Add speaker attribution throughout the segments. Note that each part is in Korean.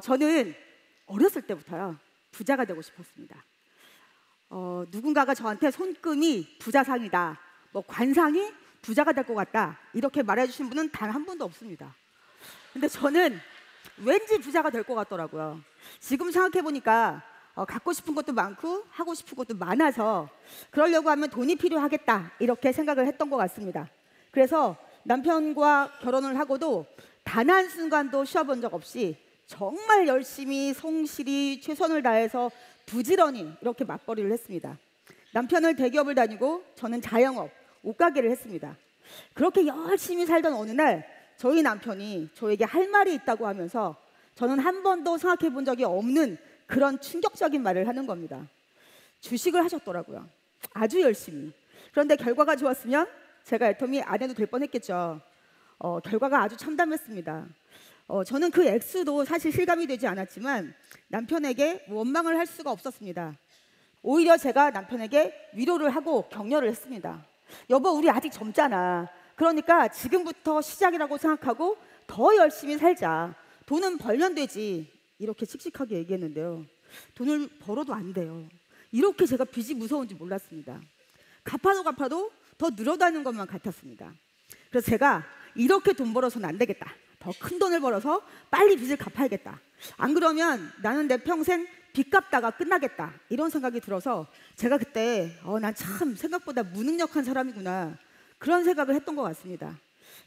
Speaker 1: 저는 어렸을 때부터요 부자가 되고 싶었습니다. 누군가가 저한테 손금이 부자상이다, 뭐 관상이 부자가 될 것 같다 이렇게 말해주신 분은 단 한 분도 없습니다. 근데 저는 왠지 부자가 될 것 같더라고요. 지금 생각해보니까 갖고 싶은 것도 많고 하고 싶은 것도 많아서 그러려고 하면 돈이 필요하겠다 이렇게 생각을 했던 것 같습니다. 그래서 남편과 결혼을 하고도 단 한순간도 쉬어본 적 없이 정말 열심히 성실히 최선을 다해서 부지런히 이렇게 맞벌이를 했습니다. 남편은 대기업을 다니고 저는 자영업, 옷가게를 했습니다. 그렇게 열심히 살던 어느 날 저희 남편이 저에게 할 말이 있다고 하면서 저는 한 번도 생각해 본 적이 없는 그런 충격적인 말을 하는 겁니다. 주식을 하셨더라고요. 아주 열심히. 그런데 결과가 좋았으면 제가 애터미 안 해도 될 뻔했겠죠. 결과가 아주 참담했습니다. 저는 그 액수도 사실 실감이 되지 않았지만 남편에게 원망을 할 수가 없었습니다. 오히려 제가 남편에게 위로를 하고 격려를 했습니다. 여보, 우리 아직 젊잖아. 그러니까 지금부터 시작이라고 생각하고 더 열심히 살자. 돈은 벌면 되지. 이렇게 씩씩하게 얘기했는데요. 돈을 벌어도 안 돼요. 이렇게 제가 빚이 무서운지 몰랐습니다. 갚아도 더 늘어나는 것만 같았습니다. 그래서 제가 이렇게 돈 벌어서는 안 되겠다. 더 큰 돈을 벌어서 빨리 빚을 갚아야겠다. 안 그러면 나는 내 평생 빚 갚다가 끝나겠다. 이런 생각이 들어서 제가 그때 난 참 생각보다 무능력한 사람이구나. 그런 생각을 했던 것 같습니다.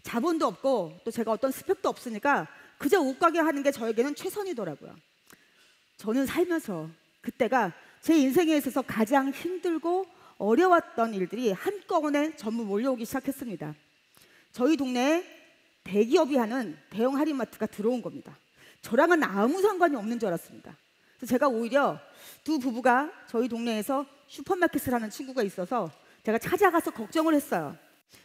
Speaker 1: 자본도 없고 또 제가 어떤 스펙도 없으니까 그저 옷가게 하는 게 저에게는 최선이더라고요. 저는 살면서 그때가 제 인생에 있어서 가장 힘들고 어려웠던 일들이 한꺼번에 전부 몰려오기 시작했습니다. 저희 동네에 대기업이 하는 대형 할인마트가 들어온 겁니다. 저랑은 아무 상관이 없는 줄 알았습니다. 그래서 제가 오히려 두 부부가 저희 동네에서 슈퍼마켓을 하는 친구가 있어서 제가 찾아가서 걱정을 했어요.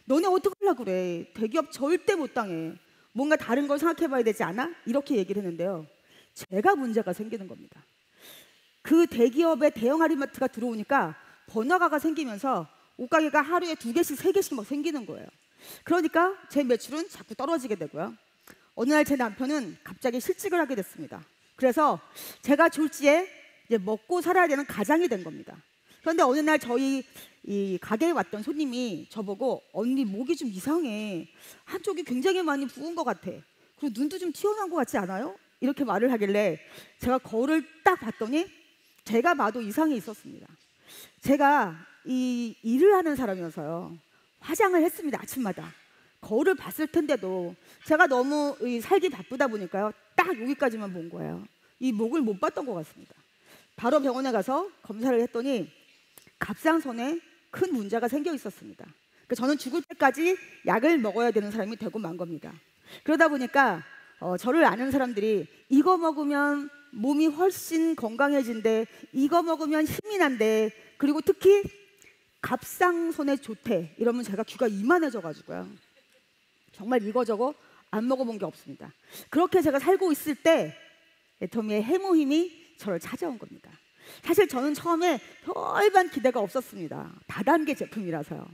Speaker 1: 너네 어떻게 하려고 그래? 대기업 절대 못 당해. 뭔가 다른 걸 생각해 봐야 되지 않아? 이렇게 얘기를 했는데요. 제가 문제가 생기는 겁니다. 그 대기업의 대형 할인마트가 들어오니까 번화가가 생기면서 옷가게가 하루에 2개씩 3개씩 막 생기는 거예요. 그러니까 제 매출은 자꾸 떨어지게 되고요. 어느 날 제 남편은 갑자기 실직을 하게 됐습니다. 그래서 제가 졸지에 이제 먹고 살아야 되는 가장이 된 겁니다. 그런데 어느 날 저희 이 가게에 왔던 손님이 저보고 언니 목이 좀 이상해. 한쪽이 굉장히 많이 부은 것 같아. 그리고 눈도 좀 튀어나온 것 같지 않아요? 이렇게 말을 하길래 제가 거울을 딱 봤더니 제가 봐도 이상이 있었습니다. 제가 이 일을 하는 사람이어서요. 화장을 했습니다. 아침마다. 거울을 봤을 텐데도 제가 너무 살기 바쁘다 보니까요. 딱 여기까지만 본 거예요. 이 목을 못 봤던 것 같습니다. 바로 병원에 가서 검사를 했더니 갑상선에 큰 문제가 생겨 있었습니다. 그러니까 저는 죽을 때까지 약을 먹어야 되는 사람이 되고 만 겁니다. 그러다 보니까 저를 아는 사람들이 이거 먹으면 몸이 훨씬 건강해진대, 이거 먹으면 힘이 난대, 그리고 특히 갑상선에 좋대 이러면 제가 귀가 이만해져가지고요. 정말 이거저거 안 먹어본 게 없습니다. 그렇게 제가 살고 있을 때 애터미의 해모힘이 저를 찾아온 겁니다. 사실 저는 처음에 별반 기대가 없었습니다. 다단계 제품이라서요.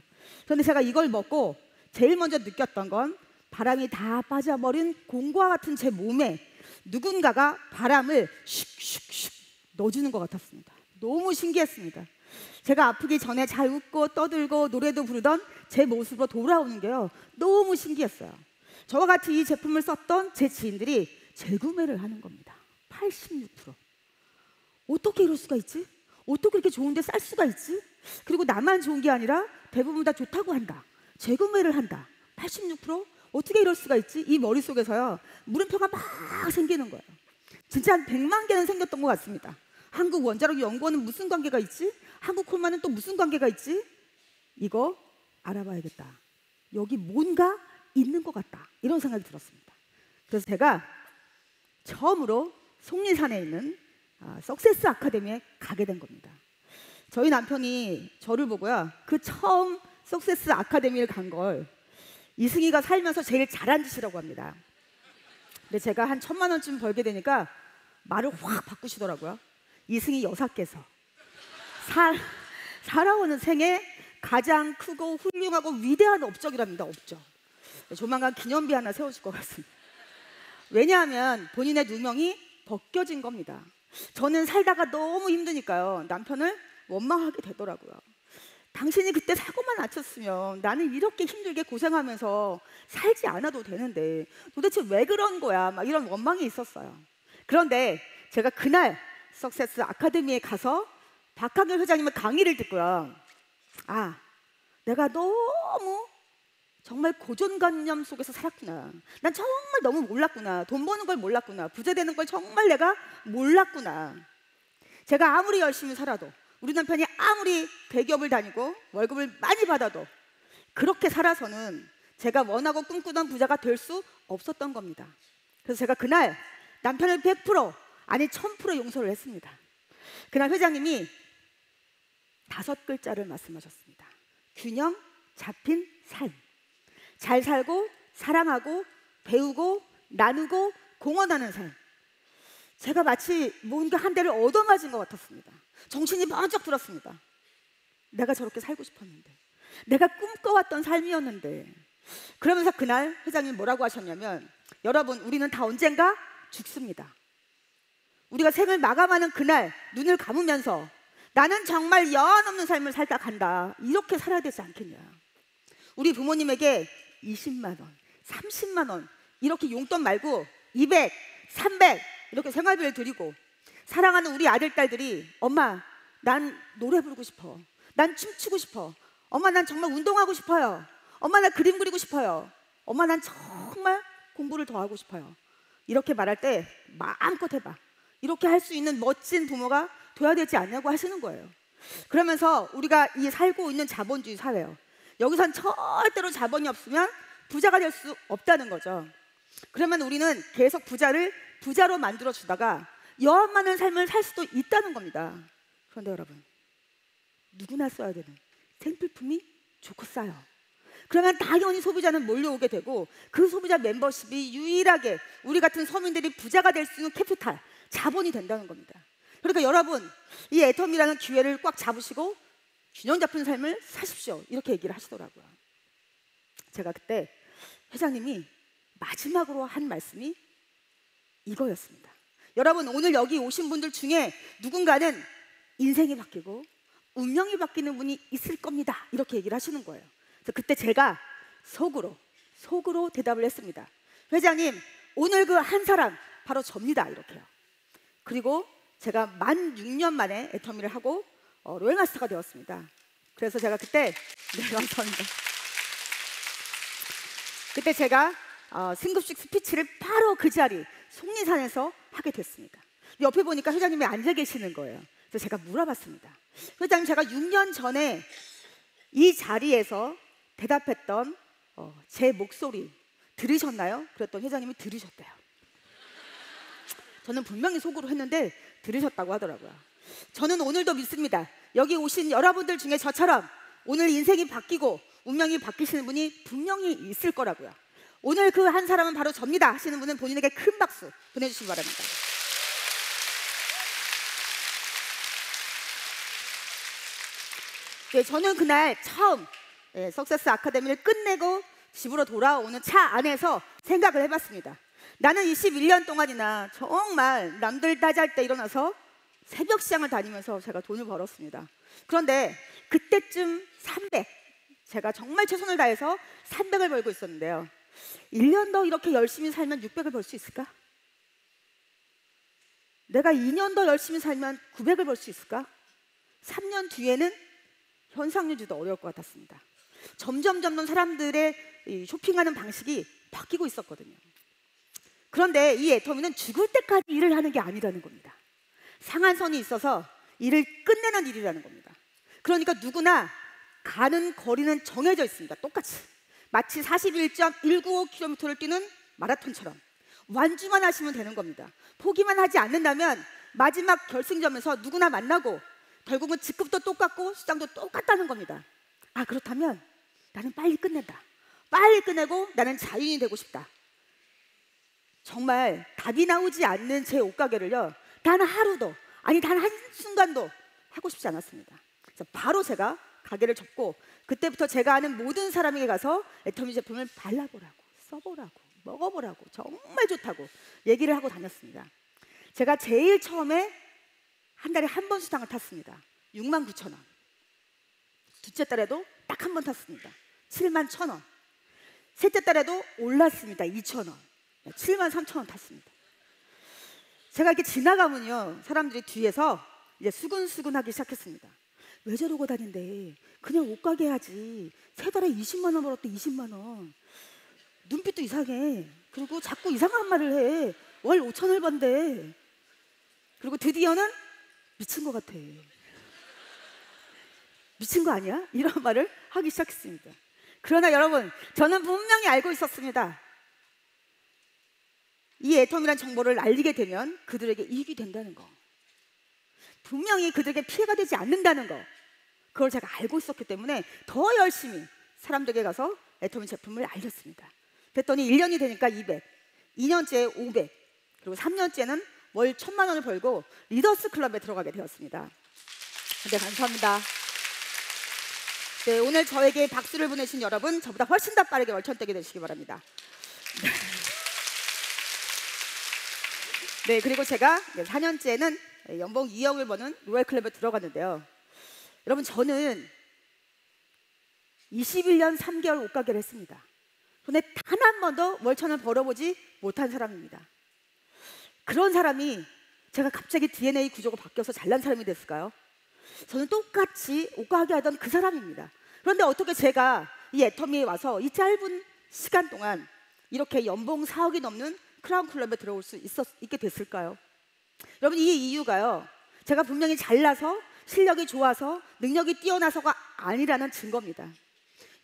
Speaker 1: 그런데 제가 이걸 먹고 제일 먼저 느꼈던 건 바람이 다 빠져버린 공과 같은 제 몸에 누군가가 바람을 슉슉슉 넣어주는 것 같았습니다. 너무 신기했습니다. 제가 아프기 전에 잘 웃고 떠들고 노래도 부르던 제 모습으로 돌아오는 게요. 너무 신기했어요. 저와 같이 이 제품을 썼던 제 지인들이 재구매를 하는 겁니다. 86%. 어떻게 이럴 수가 있지? 어떻게 이렇게 좋은데 쌀 수가 있지? 그리고 나만 좋은 게 아니라 대부분 다 좋다고 한다. 재구매를 한다. 86%? 어떻게 이럴 수가 있지? 이 머릿속에서요. 물음표가 막 생기는 거예요. 진짜 한 100만 개는 생겼던 것 같습니다. 한국 원자력 연구원은 무슨 관계가 있지? 한국 콜마는 또 무슨 관계가 있지? 이거 알아봐야겠다. 여기 뭔가 있는 것 같다. 이런 생각이 들었습니다. 그래서 제가 처음으로 속리산에 있는 석세스 아카데미에 가게 된 겁니다. 저희 남편이 저를 보고요. 그 처음 석세스 아카데미를 간 걸 이승희가 살면서 제일 잘한 짓이라고 합니다. 근데 제가 한 1,000만 원쯤 벌게 되니까 말을 확 바꾸시더라고요. 이승희 여사께서 살아오는 생에 가장 크고 훌륭하고 위대한 업적이랍니다. 업적. 조만간 기념비 하나 세우실 것 같습니다. 왜냐하면 본인의 누명이 벗겨진 겁니다. 저는 살다가 너무 힘드니까요. 남편을 원망하게 되더라고요. 당신이 그때 사고만 안 쳤으면 나는 이렇게 힘들게 고생하면서 살지 않아도 되는데 도대체 왜 그런 거야? 막 이런 원망이 있었어요. 그런데 제가 그날 석세스 아카데미에 가서 박학일 회장님의 강의를 듣고요. 아, 내가 너무 정말 고정관념 속에서 살았구나. 난 정말 너무 몰랐구나. 돈 버는 걸 몰랐구나. 부자 되는 걸 정말 내가 몰랐구나. 제가 아무리 열심히 살아도, 우리 남편이 아무리 대기업을 다니고 월급을 많이 받아도 그렇게 살아서는 제가 원하고 꿈꾸던 부자가 될 수 없었던 겁니다. 그래서 제가 그날 남편을 100% 아니 1000% 용서를 했습니다. 그날 회장님이 5글자를 말씀하셨습니다. 균형 잡힌 삶. 잘 살고 사랑하고 배우고 나누고 공헌하는 삶. 제가 마치 뭔가 한 대를 얻어맞은 것 같았습니다. 정신이 번쩍 들었습니다. 내가 저렇게 살고 싶었는데, 내가 꿈꿔왔던 삶이었는데. 그러면서 그날 회장님이 뭐라고 하셨냐면, 여러분, 우리는 다 언젠가 죽습니다. 우리가 생을 마감하는 그날 눈을 감으면서 나는 정말 여한없는 삶을 살다 간다, 이렇게 살아야 되지 않겠냐. 우리 부모님에게 20만 원, 30만 원 이렇게 용돈 말고 200, 300 이렇게 생활비를 드리고 사랑하는 우리 아들, 딸들이 엄마, 난 노래 부르고 싶어. 난 춤추고 싶어. 엄마, 난 정말 운동하고 싶어요. 엄마, 나 그림 그리고 싶어요. 엄마, 난 정말 공부를 더 하고 싶어요. 이렇게 말할 때 마음껏 해봐. 이렇게 할 수 있는 멋진 부모가 돼야 되지 않냐고 하시는 거예요. 그러면서 우리가 이 살고 있는 자본주의 사회요. 여기선 절대로 자본이 없으면 부자가 될 수 없다는 거죠. 그러면 우리는 계속 부자를 부자로 만들어 주다가 여한 많은 삶을 살 수도 있다는 겁니다. 그런데 여러분, 누구나 써야 되는 생필품이 좋고 싸요. 그러면 당연히 소비자는 몰려오게 되고 그 소비자 멤버십이 유일하게 우리 같은 서민들이 부자가 될 수 있는 캐피탈, 자본이 된다는 겁니다. 그러니까 여러분, 이 애텀이라는 기회를 꽉 잡으시고 균형 잡힌 삶을 사십시오, 이렇게 얘기를 하시더라고요. 제가 그때 회장님이 마지막으로 한 말씀이 이거였습니다. 여러분, 오늘 여기 오신 분들 중에 누군가는 인생이 바뀌고 운명이 바뀌는 분이 있을 겁니다, 이렇게 얘기를 하시는 거예요. 그래서 그때 제가 속으로 대답을 했습니다. 회장님, 오늘 그 한 사람 바로 접니다, 이렇게요. 그리고 제가 만 6년 만에 애터미를 하고 로얄마스터가 되었습니다. 그래서 제가 그때 감사합니다. 그때 제가 승급식 스피치를 바로 그 자리 속리산에서 하게 됐습니다. 옆에 보니까 회장님이 앉아 계시는 거예요. 그래서 제가 물어봤습니다. 회장님, 제가 6년 전에 이 자리에서 대답했던 제 목소리 들으셨나요? 그랬더니 회장님이 들으셨대요. 저는 분명히 속으로 했는데 들으셨다고 하더라고요. 저는 오늘도 믿습니다. 여기 오신 여러분들 중에 저처럼 오늘 인생이 바뀌고 운명이 바뀌시는 분이 분명히 있을 거라고요. 오늘 그 한 사람은 바로 접니다 하시는 분은 본인에게 큰 박수 보내주시기 바랍니다. 네, 저는 그날 처음 석세스 아카데미를 끝내고 집으로 돌아오는 차 안에서 생각을 해봤습니다. 나는 21년 동안이나 정말 남들 따잘 때 일어나서 새벽 시장을 다니면서 제가 돈을 벌었습니다. 그런데 그때쯤 300, 제가 정말 최선을 다해서 300을 벌고 있었는데요. 1년 더 이렇게 열심히 살면 600을 벌 수 있을까? 내가 2년 더 열심히 살면 900을 벌 수 있을까? 3년 뒤에는 현상 유지도 어려울 것 같았습니다. 점점 사람들의 이 쇼핑하는 방식이 바뀌고 있었거든요. 그런데 이 애터미는 죽을 때까지 일을 하는 게 아니라는 겁니다. 상한선이 있어서 일을 끝내는 일이라는 겁니다. 그러니까 누구나 가는 거리는 정해져 있습니다. 똑같이. 마치 41.195km를 뛰는 마라톤처럼 완주만 하시면 되는 겁니다. 포기만 하지 않는다면 마지막 결승점에서 누구나 만나고 결국은 직급도 똑같고 수당도 똑같다는 겁니다. 아, 그렇다면 나는 빨리 끝낸다. 빨리 끝내고 나는 자유인이 되고 싶다. 정말 답이 나오지 않는 제 옷가게를요, 단 하루도, 아니 단 한순간도 하고 싶지 않았습니다. 그래서 바로 제가 가게를 접고 그때부터 제가 아는 모든 사람에게 가서 애터미 제품을 발라보라고, 써보라고, 먹어보라고, 정말 좋다고 얘기를 하고 다녔습니다. 제가 제일 처음에 한 달에 한 번 수당을 탔습니다. 69,000원. 둘째 달에도 딱 한 번 탔습니다. 71,000원. 셋째 달에도 올랐습니다. 2,000원. 73,000원 탔습니다. 제가 이렇게 지나가면요, 사람들이 뒤에서 이제 수근수근하기 시작했습니다. 왜 저러고 다닌대? 그냥 옷가게 해야지. 세 달에 20만 원 벌었대. 20만 원. 눈빛도 이상해. 그리고 자꾸 이상한 말을 해. 월 5,000을 번대. 그리고 드디어는 미친 것 같아. 미친 거 아니야? 이런 말을 하기 시작했습니다. 그러나 여러분, 저는 분명히 알고 있었습니다. 이 애텀이란 정보를 알리게 되면 그들에게 이익이 된다는 거, 분명히 그들에게 피해가 되지 않는다는 거, 그걸 제가 알고 있었기 때문에 더 열심히 사람들에게 가서 애터미 제품을 알렸습니다. 그랬더니 1년이 되니까 200, 2년째 500, 그리고 3년째는 월 1,000만 원을 벌고 리더스 클럽에 들어가게 되었습니다. 네, 감사합니다. 네, 오늘 저에게 박수를 보내신 여러분, 저보다 훨씬 더 빠르게 월 1,000떼게 되시기 바랍니다. 네, 그리고 제가 4년째는 연봉 2억을 버는 로얄클럽에 들어갔는데요. 여러분, 저는 21년 3개월 옷가게를 했습니다. 그런데 단 한 번도 월 1,000을 벌어보지 못한 사람입니다. 그런 사람이 제가 갑자기 DNA 구조가 바뀌어서 잘난 사람이 됐을까요? 저는 똑같이 옷가게 하던 그 사람입니다. 그런데 어떻게 제가 이 애터미에 와서 이 짧은 시간 동안 이렇게 연봉 4억이 넘는 크라운 클럽에 들어올 수 있게 됐을까요? 여러분, 이 이유가요, 제가 분명히 잘나서 실력이 좋아서 능력이 뛰어나서가 아니라는 증거입니다.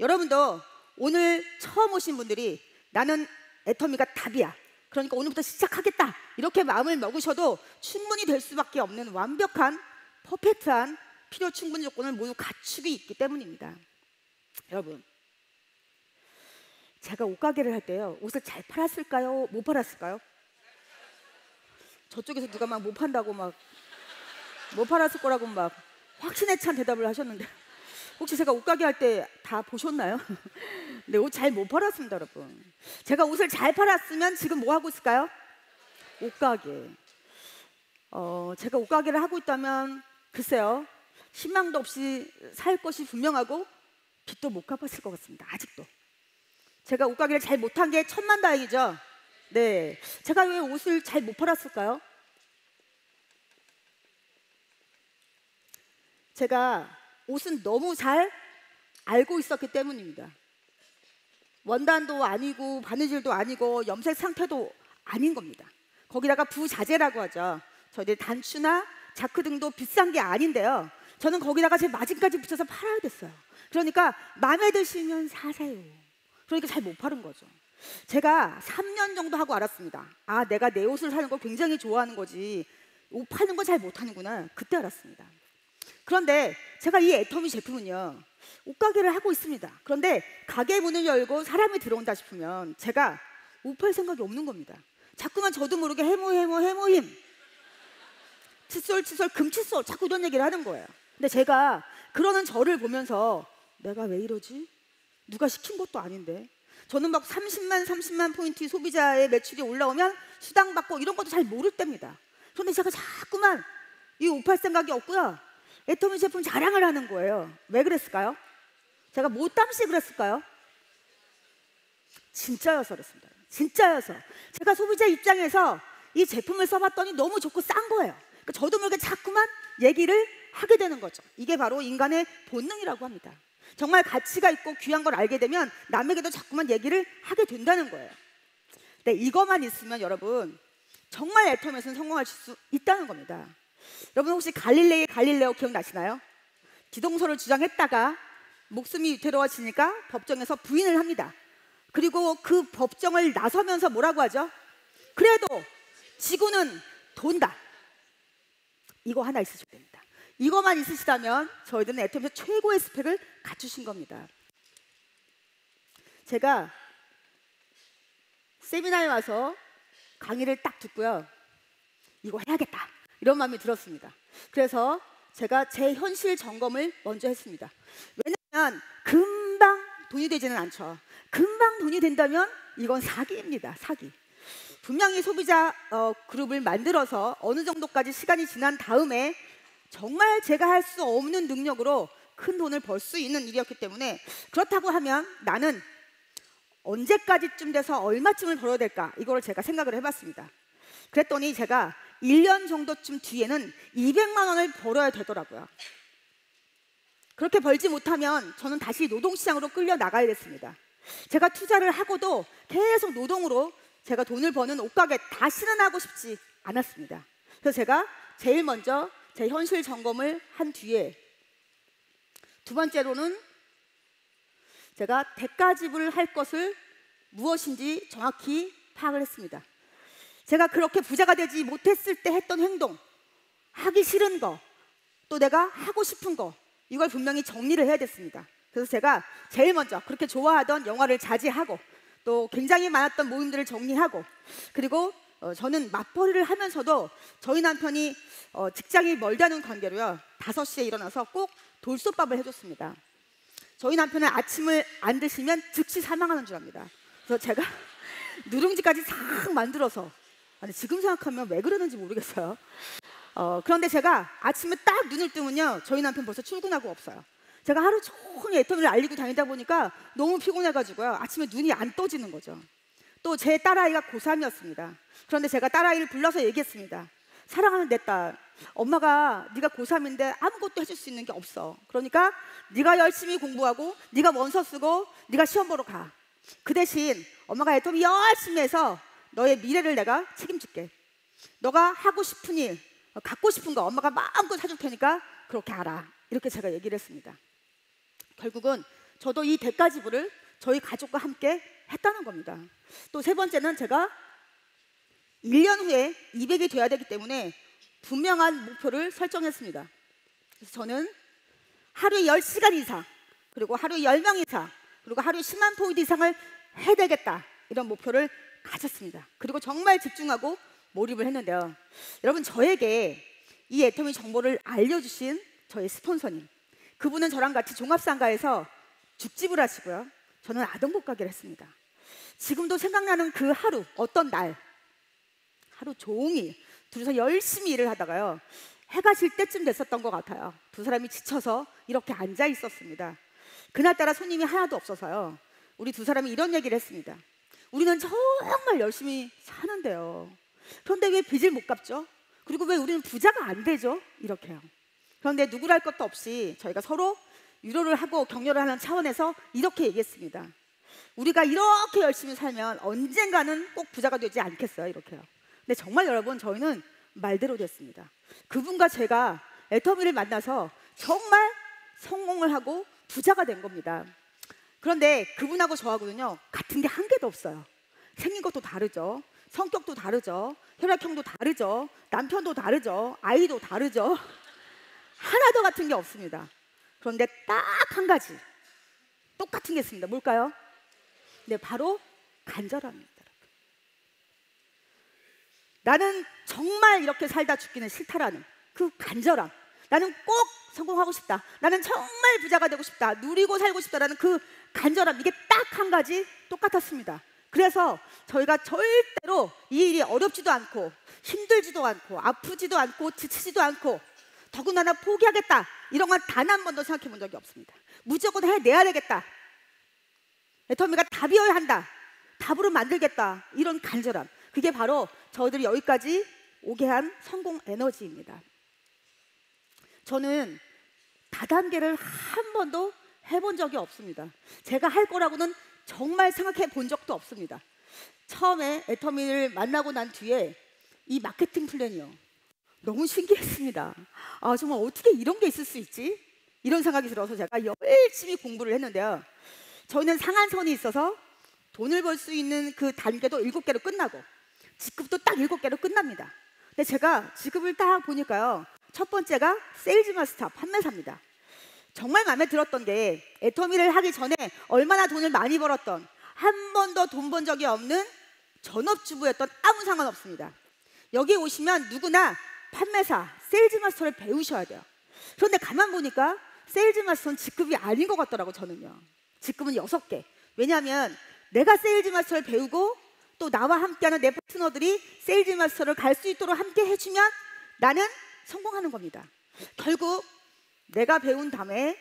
Speaker 1: 여러분도 오늘 처음 오신 분들이 나는 애터미가 답이야, 그러니까 오늘부터 시작하겠다, 이렇게 마음을 먹으셔도 충분히 될 수밖에 없는 완벽한 퍼펙트한 필요 충분 조건을 모두 갖추고 있기 때문입니다. 여러분, 제가 옷가게를 할 때요, 옷을 잘 팔았을까요? 못 팔았을까요? 저쪽에서 누가 막 못 판다고 막 못 팔았을 거라고 막 확신에 찬 대답을 하셨는데, 혹시 제가 옷가게 할 때 다 보셨나요? 네, 옷 잘 못 팔았습니다, 여러분. 제가 옷을 잘 팔았으면 지금 뭐 하고 있을까요? 옷가게. 제가 옷가게를 하고 있다면 글쎄요, 희망도 없이 살 것이 분명하고 빚도 못 갚았을 것 같습니다. 아직도. 제가 옷가게를 잘 못한 게 천만다행이죠. 네, 제가 왜 옷을 잘 못 팔았을까요? 제가 옷은 너무 잘 알고 있었기 때문입니다. 원단도 아니고 바느질도 아니고 염색 상태도 아닌 겁니다. 거기다가 부자재라고 하죠. 저희들 단추나 자크 등도 비싼 게 아닌데요, 저는 거기다가 제 마진까지 붙여서 팔아야 됐어요. 그러니까 마음에 드시면 사세요. 그러니까 잘 못 파는 거죠. 제가 3년 정도 하고 알았습니다. 아, 내가 내 옷을 사는 걸 굉장히 좋아하는 거지, 옷 파는 거 잘 못하는구나, 그때 알았습니다. 그런데 제가 이 애터미 제품은요, 옷가게를 하고 있습니다. 그런데 가게 문을 열고 사람이 들어온다 싶으면 제가 옷 팔 생각이 없는 겁니다. 자꾸만 저도 모르게 해모힘, 칫솔 금칫솔, 자꾸 이런 얘기를 하는 거예요. 근데 제가 그러는 저를 보면서 내가 왜 이러지? 누가 시킨 것도 아닌데. 저는 막 30만 포인트 소비자의 매출이 올라오면 수당 받고 이런 것도 잘 모를 때입니다. 그런데 제가 자꾸만 이 옷 팔 생각이 없고요, 애터미 제품 자랑을 하는 거예요. 왜 그랬을까요? 제가 못담시 그랬을까요? 진짜여서 그랬습니다. 진짜여서. 제가 소비자 입장에서 이 제품을 써봤더니 너무 좋고 싼 거예요. 그러니까 저도 모르게 자꾸만 얘기를 하게 되는 거죠. 이게 바로 인간의 본능이라고 합니다. 정말 가치가 있고 귀한 걸 알게 되면 남에게도 자꾸만 얘기를 하게 된다는 거예요. 네, 이것만 있으면 여러분 정말 애터미에서는 성공할 수 있다는 겁니다. 여러분, 혹시 갈릴레오 기억나시나요? 뒤동서를 주장했다가 목숨이 위태로워지니까 법정에서 부인을 합니다. 그리고 그 법정을 나서면서 뭐라고 하죠? 그래도 지구는 돈다. 이거 하나 있으셔야 됩니다. 이것만 있으시다면 저희들은 애터미에서 최고의 스펙을 갖추신 겁니다. 제가 세미나에 와서 강의를 딱 듣고요, 이거 해야겠다, 이런 마음이 들었습니다. 그래서 제가 제 현실 점검을 먼저 했습니다. 왜냐하면 금방 돈이 되지는 않죠. 금방 돈이 된다면 이건 사기입니다. 사기. 분명히 소비자 그룹을 만들어서 어느 정도까지 시간이 지난 다음에 정말 제가 할 수 없는 능력으로 큰 돈을 벌 수 있는 일이었기 때문에, 그렇다고 하면 나는 언제까지쯤 돼서 얼마쯤을 벌어야 될까, 이거를 제가 생각을 해봤습니다. 그랬더니 제가 1년 정도쯤 뒤에는 200만 원을 벌어야 되더라고요. 그렇게 벌지 못하면 저는 다시 노동시장으로 끌려 나가야 됐습니다. 제가 투자를 하고도 계속 노동으로 제가 돈을 버는 옷가게 다시는 하고 싶지 않았습니다. 그래서 제가 제일 먼저 제 현실 점검을 한 뒤에, 두 번째로는 제가 대가 지불할 것을 무엇인지 정확히 파악을 했습니다. 제가 그렇게 부자가 되지 못했을 때 했던 행동, 하기 싫은 거, 또 내가 하고 싶은 거, 이걸 분명히 정리를 해야 됐습니다. 그래서 제가 제일 먼저 그렇게 좋아하던 영화를 자제하고, 또 굉장히 많았던 모임들을 정리하고, 그리고 저는 맞벌이를 하면서도 저희 남편이 직장이 멀다는 관계로요, 5시에 일어나서 꼭 돌솥밥을 해줬습니다. 저희 남편은 아침을 안 드시면 즉시 사망하는 줄 압니다. 그래서 제가 누룽지까지 싹 만들어서, 아니 지금 생각하면 왜 그러는지 모르겠어요. 그런데 제가 아침에 딱 눈을 뜨면요, 저희 남편 벌써 출근하고 없어요. 제가 하루 종일 애터미를 알리고 다니다 보니까 너무 피곤해가지고요, 아침에 눈이 안 떠지는 거죠. 또 제 딸아이가 고3이었습니다. 그런데 제가 딸아이를 불러서 얘기했습니다. 사랑하는 내 딸, 엄마가 네가 고3인데 아무것도 해줄 수 있는 게 없어. 그러니까 네가 열심히 공부하고 네가 원서 쓰고 네가 시험 보러 가. 그 대신 엄마가 애터미 열심히 해서 너의 미래를 내가 책임질게. 너가 하고 싶은 일, 갖고 싶은 거 엄마가 마음껏 사줄 테니까 그렇게 알아. 이렇게 제가 얘기를 했습니다. 결국은 저도 이 대가 지불을 저희 가족과 함께 했다는 겁니다. 또 세 번째는 제가 1년 후에 200이 돼야 되기 때문에 분명한 목표를 설정했습니다. 그래서 저는 하루에 10시간 이상, 그리고 하루에 10명 이상, 그리고 하루에 10만 포인트 이상을 해야 되겠다, 이런 목표를 가졌습니다. 그리고 정말 집중하고 몰입을 했는데요, 여러분, 저에게 이 애터미 정보를 알려주신 저희 스폰서님, 그분은 저랑 같이 종합상가에서 죽집을 하시고요, 저는 아동복 가게를 했습니다. 지금도 생각나는 그 하루, 어떤 날, 하루 종일 둘이서 열심히 일을 하다가요, 해가 질 때쯤 됐었던 것 같아요. 두 사람이 지쳐서 이렇게 앉아 있었습니다. 그날따라 손님이 하나도 없어서요, 우리 두 사람이 이런 얘기를 했습니다. 우리는 정말 열심히 사는데요, 그런데 왜 빚을 못 갚죠? 그리고 왜 우리는 부자가 안 되죠? 이렇게요. 그런데 누구랄 것도 없이 저희가 서로 위로를 하고 격려를 하는 차원에서 이렇게 얘기했습니다. 우리가 이렇게 열심히 살면 언젠가는 꼭 부자가 되지 않겠어요? 이렇게요. 근데 정말 여러분, 저희는 말대로 됐습니다. 그분과 제가 애터미를 만나서 정말 성공을 하고 부자가 된 겁니다. 그런데 그분하고 저하고는요, 같은 게 한 개도 없어요. 생긴 것도 다르죠, 성격도 다르죠, 혈액형도 다르죠, 남편도 다르죠, 아이도 다르죠. 하나도 같은 게 없습니다. 그런데 딱 한 가지 똑같은 게 있습니다. 뭘까요? 네, 바로 간절함입니다. 나는 정말 이렇게 살다 죽기는 싫다라는 그 간절함, 나는 꼭 성공하고 싶다, 나는 정말 부자가 되고 싶다, 누리고 살고 싶다라는 그 간절함, 이게 딱 한 가지 똑같았습니다. 그래서 저희가 절대로 이 일이 어렵지도 않고 힘들지도 않고 아프지도 않고 지치지도 않고 더군다나 포기하겠다, 이런 건 단 한 번도 생각해 본 적이 없습니다. 무조건 해내야 되겠다, 애터미가 답이어야 한다, 답으로 만들겠다, 이런 간절함, 그게 바로 저희들이 여기까지 오게 한 성공 에너지입니다. 저는 다단계를 한 번도 해본 적이 없습니다. 제가 할 거라고는 정말 생각해 본 적도 없습니다. 처음에 애터미를 만나고 난 뒤에 이 마케팅 플랜이요, 너무 신기했습니다. 아, 정말 어떻게 이런 게 있을 수 있지? 이런 생각이 들어서 제가 열심히 공부를 했는데요, 저희는 상한선이 있어서 돈을 벌 수 있는 그 단계도 7개로 끝나고 직급도 딱 7개로 끝납니다. 근데 제가 직급을 딱 보니까요, 첫 번째가 세일즈 마스터, 판매사입니다. 정말 마음에 들었던 게, 애터미를 하기 전에 얼마나 돈을 많이 벌었던, 한 번도 돈 번 적이 없는 전업주부였던 아무 상관없습니다. 여기 오시면 누구나 판매사, 세일즈 마스터를 배우셔야 돼요. 그런데 가만 보니까 세일즈 마스터는 직급이 아닌 것 같더라고. 저는요, 직급은 6개. 왜냐하면 내가 세일즈 마스터를 배우고 또 나와 함께하는 내 파트너들이 세일즈 마스터를 갈 수 있도록 함께 해주면 나는 성공하는 겁니다. 결국 내가 배운 다음에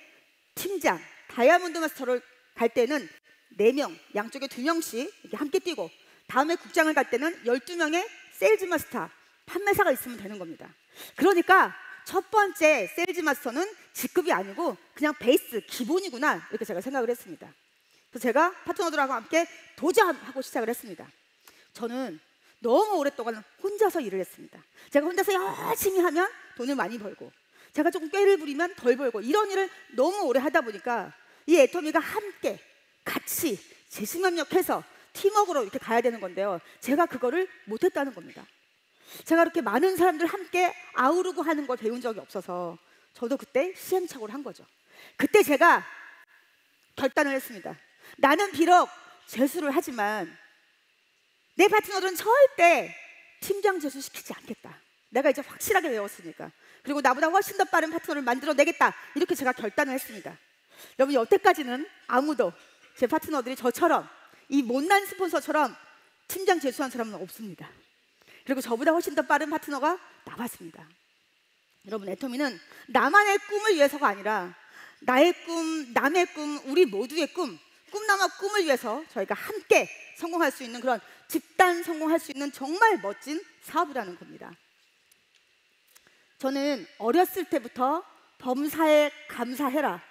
Speaker 1: 팀장, 다이아몬드 마스터를 갈 때는 4명, 양쪽에 2명씩 이렇게 함께 뛰고, 다음에 국장을 갈 때는 12명의 세일즈 마스터, 판매사가 있으면 되는 겁니다. 그러니까 첫 번째 세일즈 마스터는 직급이 아니고 그냥 베이스, 기본이구나, 이렇게 제가 생각을 했습니다. 그래서 제가 파트너들하고 함께 도전하고 시작을 했습니다. 저는 너무 오랫동안 혼자서 일을 했습니다. 제가 혼자서 열심히 하면 돈을 많이 벌고, 제가 조금 꾀를 부리면 덜 벌고, 이런 일을 너무 오래 하다 보니까 이 애터미가 함께 같이 제심합력해서 팀워크로 이렇게 가야 되는 건데요, 제가 그거를 못했다는 겁니다. 제가 이렇게 많은 사람들 함께 아우르고 하는 걸 배운 적이 없어서 저도 그때 시행착오를 한 거죠. 그때 제가 결단을 했습니다. 나는 비록 재수를 하지만 내 파트너들은 절대 팀장 재수 시키지 않겠다. 내가 이제 확실하게 외웠으니까. 그리고 나보다 훨씬 더 빠른 파트너를 만들어내겠다. 이렇게 제가 결단을 했습니다. 여러분, 여태까지는 아무도 제 파트너들이 저처럼, 이 못난 스폰서처럼 팀장 재수한 사람은 없습니다. 그리고 저보다 훨씬 더 빠른 파트너가 나왔습니다. 여러분, 애터미는 나만의 꿈을 위해서가 아니라 나의 꿈, 남의 꿈, 우리 모두의 꿈, 꿈나무 꿈을 위해서 저희가 함께 성공할 수 있는, 그런 집단 성공할 수 있는 정말 멋진 사업이라는 겁니다. 저는 어렸을 때부터 범사에 감사해라,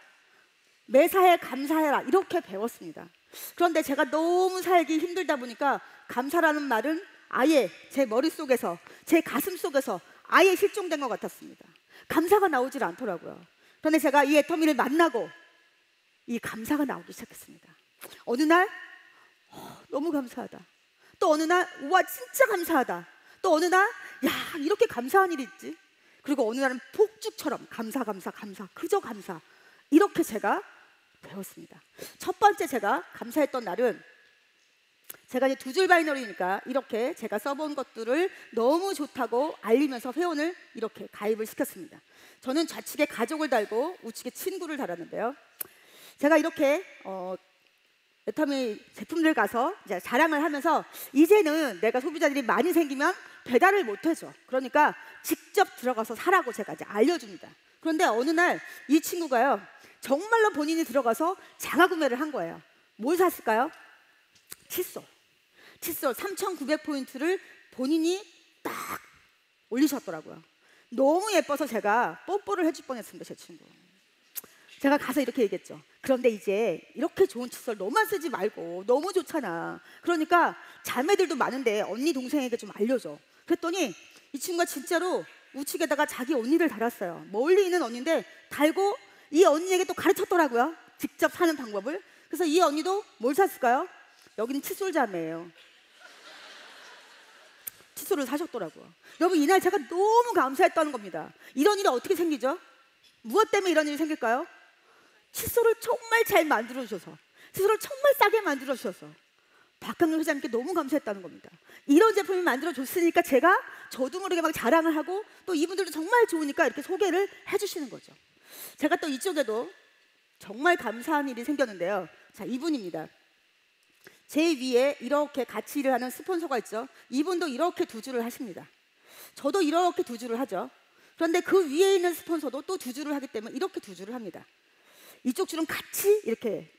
Speaker 1: 매사에 감사해라, 이렇게 배웠습니다. 그런데 제가 너무 살기 힘들다 보니까 감사라는 말은 아예 제 머릿속에서, 제 가슴 속에서 아예 실종된 것 같았습니다. 감사가 나오질 않더라고요. 그런데 제가 이 애터미를 만나고 이 감사가 나오기 시작했습니다. 어느 날 너무 감사하다, 또 어느 날 우와 진짜 감사하다, 또 어느 날 야 이렇게 감사한 일이 있지, 그리고 어느 날은 폭죽처럼 감사 그저 감사, 이렇게 제가 배웠습니다. 첫 번째 제가 감사했던 날은, 제가 이제 2줄 바이너리니까 이렇게 제가 써본 것들을 너무 좋다고 알리면서 회원을 이렇게 가입을 시켰습니다. 저는 좌측에 가족을 달고 우측에 친구를 달았는데요, 제가 이렇게 애터미 제품들 가서 이제 자랑을 하면서 이제는 내가 소비자들이 많이 생기면 배달을 못 해줘, 그러니까 직접 들어가서 사라고 제가 이제 알려줍니다. 그런데 어느 날 이 친구가요, 정말로 본인이 들어가서 자가 구매를 한 거예요. 뭘 샀을까요? 칫솔 3,900포인트를 본인이 딱 올리셨더라고요. 너무 예뻐서 제가 뽀뽀를 해줄 뻔했습니다, 제 친구. 제가 가서 이렇게 얘기했죠. 그런데 이제 이렇게 좋은 칫솔 너만 쓰지 말고, 너무 좋잖아. 그러니까 자매들도 많은데 언니 동생에게 좀 알려줘. 그랬더니 이 친구가 진짜로 우측에다가 자기 언니를 달았어요. 멀리 있는 언니인데 달고 이 언니에게 또 가르쳤더라고요, 직접 사는 방법을. 그래서 이 언니도 뭘 샀을까요? 여기는 칫솔 자매예요. 칫솔을 사셨더라고요. 여러분, 이날 제가 너무 감사했다는 겁니다. 이런 일이 어떻게 생기죠? 무엇 때문에 이런 일이 생길까요? 칫솔을 정말 잘 만들어주셔서, 칫솔을 정말 싸게 만들어주셔서 박강렬 회장님께 너무 감사했다는 겁니다. 이런 제품을 만들어줬으니까 제가 저도 모르게 막 자랑을 하고, 또 이분들도 정말 좋으니까 이렇게 소개를 해주시는 거죠. 제가 또 이쪽에도 정말 감사한 일이 생겼는데요. 자, 이분입니다. 제 위에 이렇게 같이 일을 하는 스폰서가 있죠. 이분도 이렇게 2줄을 하십니다. 저도 이렇게 2줄을 하죠. 그런데 그 위에 있는 스폰서도 또 2줄을 하기 때문에 이렇게 2줄을 합니다. 이쪽 줄은 같이 이렇게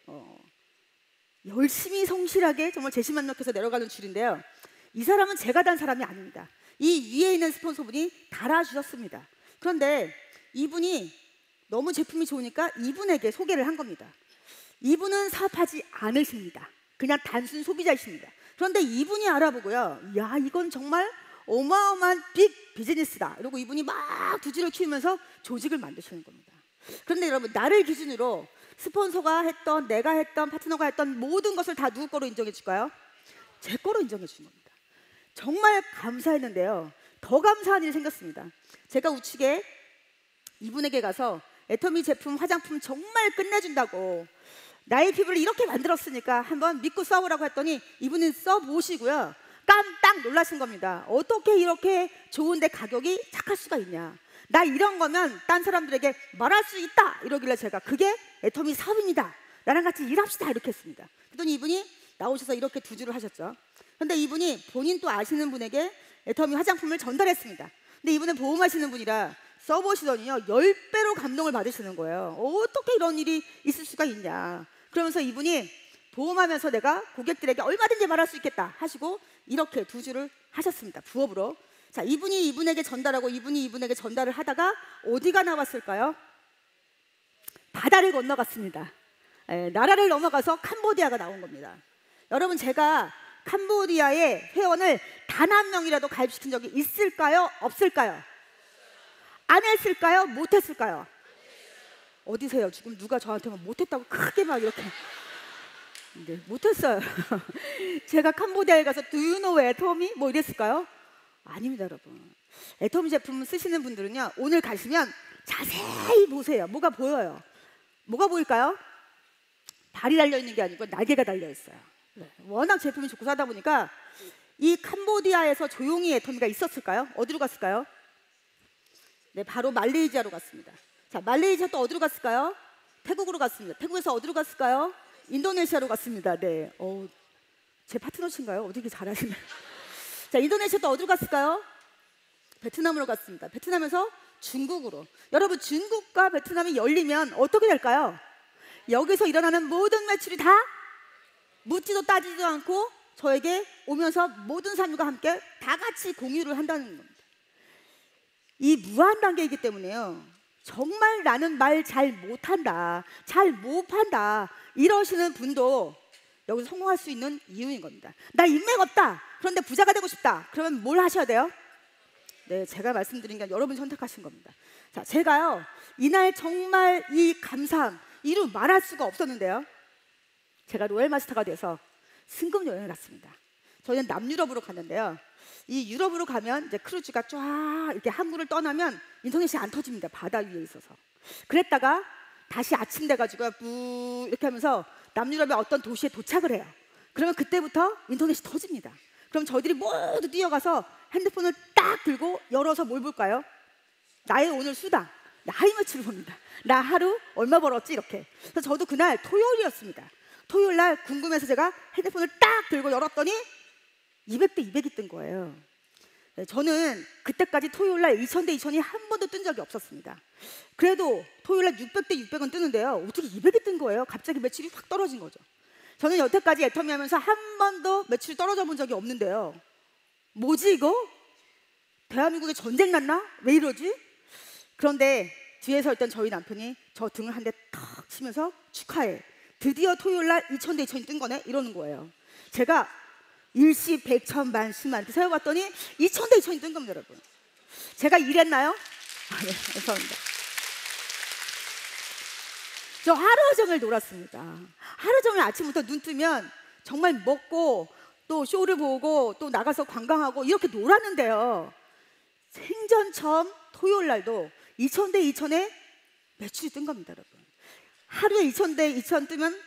Speaker 1: 열심히 성실하게 정말 제심만력해서 내려가는 줄인데요, 이 사람은 제가 단 사람이 아닙니다. 이 위에 있는 스폰서분이 달아주셨습니다. 그런데 이분이 너무 제품이 좋으니까 이분에게 소개를 한 겁니다. 이분은 사업하지 않으십니다. 그냥 단순 소비자이십니다. 그런데 이분이 알아보고요, 야 이건 정말 어마어마한 빅 비즈니스다, 이러고 이분이 막 2줄을 키우면서 조직을 만드시는 겁니다. 그런데 여러분, 나를 기준으로 스폰서가 했던, 내가 했던, 파트너가 했던 모든 것을 다 누구 거로 인정해 줄까요? 제 거로 인정해 주는 겁니다. 정말 감사했는데요, 더 감사한 일이 생겼습니다. 제가 우측에 이분에게 가서 애터미 제품, 화장품 정말 끝내준다고, 나의 피부를 이렇게 만들었으니까 한번 믿고 써보라고 했더니 이분은 써보시고요, 깜짝 놀라신 겁니다. 어떻게 이렇게 좋은데 가격이 착할 수가 있냐, 나 이런 거면 딴 사람들에게 말할 수 있다, 이러길래 제가 그게 애터미 사업입니다, 나랑 같이 일합시다, 이렇게 했습니다. 그랬더니 이분이 나오셔서 이렇게 2줄을 하셨죠. 그런데 이분이 본인 또 아시는 분에게 애터미 화장품을 전달했습니다. 근데 이분은 보험하시는 분이라 써보시더니요 10배로 감동을 받으시는 거예요. 어떻게 이런 일이 있을 수가 있냐. 그러면서 이분이 보험하면서 내가 고객들에게 얼마든지 말할 수 있겠다 하시고 이렇게 두 줄을 하셨습니다. 부업으로. 자, 이분이 이분에게 전달하고 이분이 이분에게 전달을 하다가 어디가 나왔을까요? 바다를 건너갔습니다. 나라를 넘어가서 캄보디아가 나온 겁니다. 여러분, 제가 캄보디아의 회원을 단 한 명이라도 가입시킨 적이 있을까요? 없을까요? 안 했을까요? 못 했을까요? 어디세요? 지금 누가 저한테 못했다고 크게 막 이렇게. 네, 못했어요. 제가 캄보디아에 가서 Do you know 애터미? 뭐 이랬을까요? 아닙니다, 여러분. 애터미 제품 쓰시는 분들은요, 오늘 가시면 자세히 보세요. 뭐가 보여요? 뭐가 보일까요? 발이 달려있는 게 아니고 날개가 달려있어요. 네, 워낙 제품이 좋고 사다 보니까 이 캄보디아에서 조용히 애터미가 있었을까요? 어디로 갔을까요? 네, 바로 말레이시아로 갔습니다. 자, 말레이시아 또 어디로 갔을까요? 태국으로 갔습니다. 태국에서 어디로 갔을까요? 인도네시아로 갔습니다. 네, 제 파트너신가요? 어떻게 잘하시나요? 자, 인도네시아 또 어디로 갔을까요? 베트남으로 갔습니다. 베트남에서 중국으로. 여러분, 중국과 베트남이 열리면 어떻게 될까요? 여기서 일어나는 모든 매출이 다 묻지도 따지지도 않고 저에게 오면서 모든 산유가 함께 다 같이 공유를 한다는 겁니다. 이 무한 단계이기 때문에요. 정말 나는 말 잘 못한다, 잘 못 판다 이러시는 분도 여기서 성공할 수 있는 이유인 겁니다. 나 인맥 없다. 그런데 부자가 되고 싶다. 그러면 뭘 하셔야 돼요? 네, 제가 말씀드린 게 여러분이 선택하신 겁니다. 자, 제가요 이날 정말 이 감사함 이루 말할 수가 없었는데요. 제가 로열 마스터가 돼서 승급 여행을 갔습니다. 저희는 남유럽으로 갔는데요. 이 유럽으로 가면 이제 크루즈가 쫙 이렇게 항구를 떠나면 인터넷이 안 터집니다. 바다 위에 있어서. 그랬다가 다시 아침 돼가지고 뿌 이렇게 하면서 남유럽의 어떤 도시에 도착을 해요. 그러면 그때부터 인터넷이 터집니다. 그럼 저희들이 모두 뛰어가서 핸드폰을 딱 들고 열어서 뭘 볼까요? 나의 오늘 수당, 나의 매출을 봅니다. 나 하루 얼마 벌었지 이렇게. 그래서 저도 그날 토요일이었습니다. 토요일 날 궁금해서 제가 핸드폰을 딱 들고 열었더니 200대 200이 뜬 거예요. 네, 저는 그때까지 토요일 날 2000대 2000이 한 번도 뜬 적이 없었습니다. 그래도 토요일 날 600대 600은 뜨는데요. 어떻게 200이 뜬 거예요? 갑자기 매출이 확 떨어진 거죠. 저는 여태까지 애터미 하면서 한 번도 매출이 떨어져 본 적이 없는데요. 뭐지 이거? 대한민국에 전쟁 났나? 왜 이러지? 그런데 뒤에서 있던 저희 남편이 저 등을 한 대 탁 치면서 축하해. 드디어 토요일 날 2000대 2000이 뜬 거네? 이러는 거예요. 제가 일시, 백천, 만, 십만 세워봤더니 2000대 2000이 뜬 겁니다, 여러분. 제가 일했나요? 네, 감사합니다. 저 하루 종일 놀았습니다. 하루 종일 아침부터 눈 뜨면 정말 먹고 또 쇼를 보고 또 나가서 관광하고 이렇게 놀았는데요. 생전 처음 토요일 날도 2000대 2000에 매출이 뜬 겁니다, 여러분. 하루에 2000대 2000 뜨면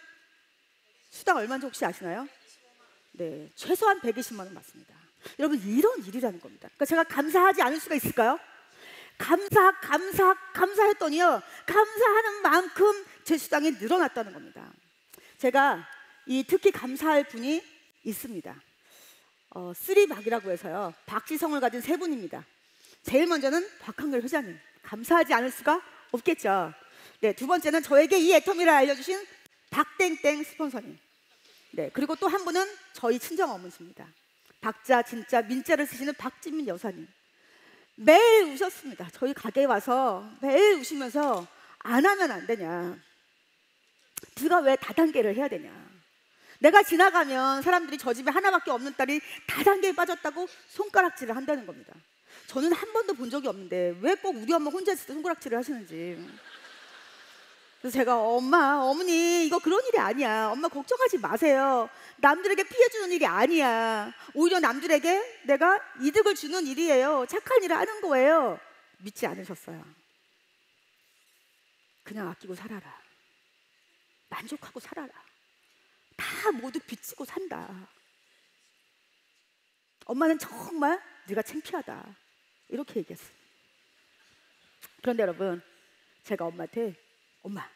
Speaker 1: 수당 얼마인지 혹시 아시나요? 네, 최소한 120만 원 맞습니다. 여러분, 이런 일이라는 겁니다. 그러니까 제가 감사하지 않을 수가 있을까요? 감사했더니요. 감사하는 만큼 제 수당이 늘어났다는 겁니다. 제가 특히 감사할 분이 있습니다. 쓰리박이라고 해서요. 박지성을 가진 세 분입니다. 제일 먼저는 박한결 회장님. 감사하지 않을 수가 없겠죠. 네, 두 번째는 저에게 이 애터미를 알려주신 박땡땡 스폰서님. 네, 그리고 또 한 분은 저희 친정 어머니십니다. 박자, 진짜, 민자를 쓰시는 박진민 여사님. 매일 우셨습니다. 저희 가게에 와서 매일 우시면서 안 하면 안 되냐. 네가 왜 다단계를 해야 되냐. 내가 지나가면 사람들이 저 집에 하나밖에 없는 딸이 다단계에 빠졌다고 손가락질을 한다는 겁니다. 저는 한 번도 본 적이 없는데 왜 꼭 우리 엄마 혼자 있을 때 손가락질을 하시는지. 그래서 제가 어머니 이거 그런 일이 아니야. 엄마 걱정하지 마세요. 남들에게 피해 주는 일이 아니야. 오히려 남들에게 내가 이득을 주는 일이에요. 착한 일을 하는 거예요. 믿지 않으셨어요. 그냥 아끼고 살아라. 만족하고 살아라. 다 모두 빚지고 산다. 엄마는 정말 네가 창피하다. 이렇게 얘기했어요. 그런데 여러분, 제가 엄마한테 엄마,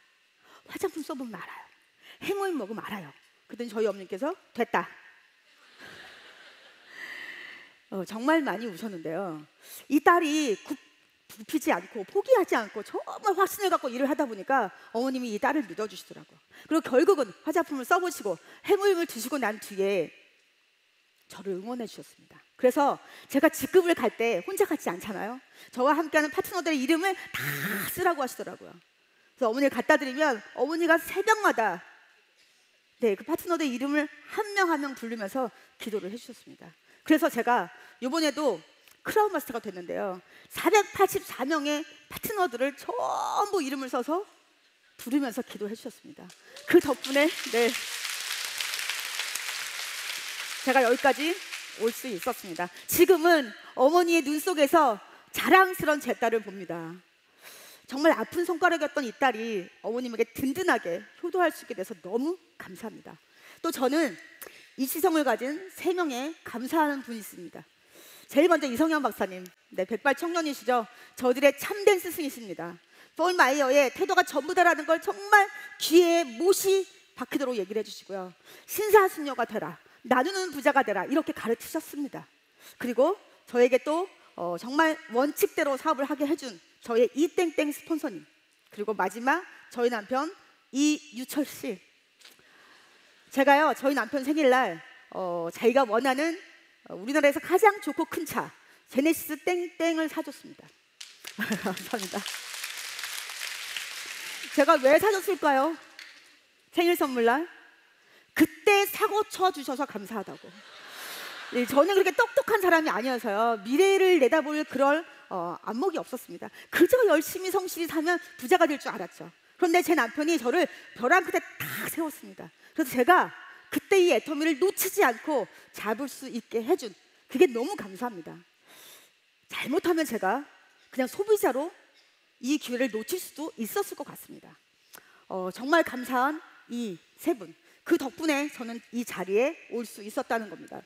Speaker 1: 화장품 써보면 알아요. 해모임 먹으면 알아요. 그랬더니 저희 어머니께서 됐다. 정말 많이 우셨는데요. 이 딸이 굽히지 않고 포기하지 않고 정말 확신을 갖고 일을 하다 보니까 어머님이 이 딸을 믿어주시더라고요. 그리고 결국은 화장품을 써보시고 해물을 드시고 난 뒤에 저를 응원해 주셨습니다. 그래서 제가 직급을 갈 때 혼자 가지 않잖아요. 저와 함께하는 파트너들의 이름을 다 쓰라고 하시더라고요. 그래서 어머니를 갖다 드리면 어머니가 새벽마다 그 파트너들의 이름을 한 명 한 명 부르면서 기도를 해주셨습니다. 그래서 제가 이번에도 크라운 마스터가 됐는데요. 484명의 파트너들을 전부 이름을 써서 부르면서 기도해 주셨습니다. 그 덕분에 제가 여기까지 올 수 있었습니다. 지금은 어머니의 눈 속에서 자랑스러운 제 딸을 봅니다. 정말 아픈 손가락이었던 이 딸이 어머님에게 든든하게 효도할 수 있게 돼서 너무 감사합니다. 또 저는 이 시성을 가진 3명의 감사하는 분이 있습니다. 제일 먼저 이성현 박사님, 백발 청년이시죠. 저들의 참된 스승이십니다. 폴 마이어의 태도가 전부다라는 걸 정말 귀에 못이 박히도록 얘기를 해주시고요. 신사숙녀가 되라, 나누는 부자가 되라, 이렇게 가르치셨습니다. 그리고 저에게 또 정말 원칙대로 사업을 하게 해준 저의 이땡땡 스폰서님, 그리고 마지막 저희 남편 이유철 씨. 제가요 저희 남편 생일날 자기가 원하는 우리나라에서 가장 좋고 큰 차 제네시스 땡땡을 사줬습니다. 감사합니다. 제가 왜 사줬을까요? 생일 선물날 그때 사고 쳐주셔서 감사하다고. 저는 그렇게 똑똑한 사람이 아니어서요, 미래를 내다볼 그럴 안목이 없었습니다. 그저 열심히 성실히 살면 부자가 될 줄 알았죠. 그런데 제 남편이 저를 벼랑 끝에 딱 세웠습니다. 그래서 제가 그때 이 애터미를 놓치지 않고 잡을 수 있게 해준, 그게 너무 감사합니다. 잘못하면 제가 그냥 소비자로 이 기회를 놓칠 수도 있었을 것 같습니다. 정말 감사한 이 세 분, 그 덕분에 저는 이 자리에 올 수 있었다는 겁니다.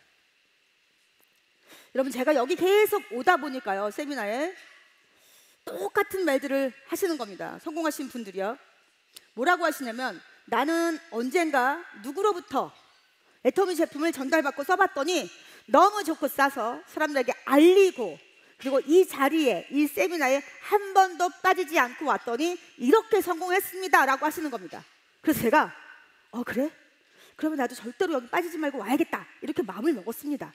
Speaker 1: 여러분, 제가 여기 계속 오다 보니까요, 세미나에 똑같은 말들을 하시는 겁니다. 성공하신 분들이요. 뭐라고 하시냐면, 나는 언젠가 누구로부터 애터미 제품을 전달받고 써봤더니 너무 좋고 싸서 사람들에게 알리고, 그리고 이 자리에, 이 세미나에 한 번도 빠지지 않고 왔더니 이렇게 성공했습니다 라고 하시는 겁니다. 그래서 제가 그래? 그러면 나도 절대로 여기 빠지지 말고 와야겠다, 이렇게 마음을 먹었습니다.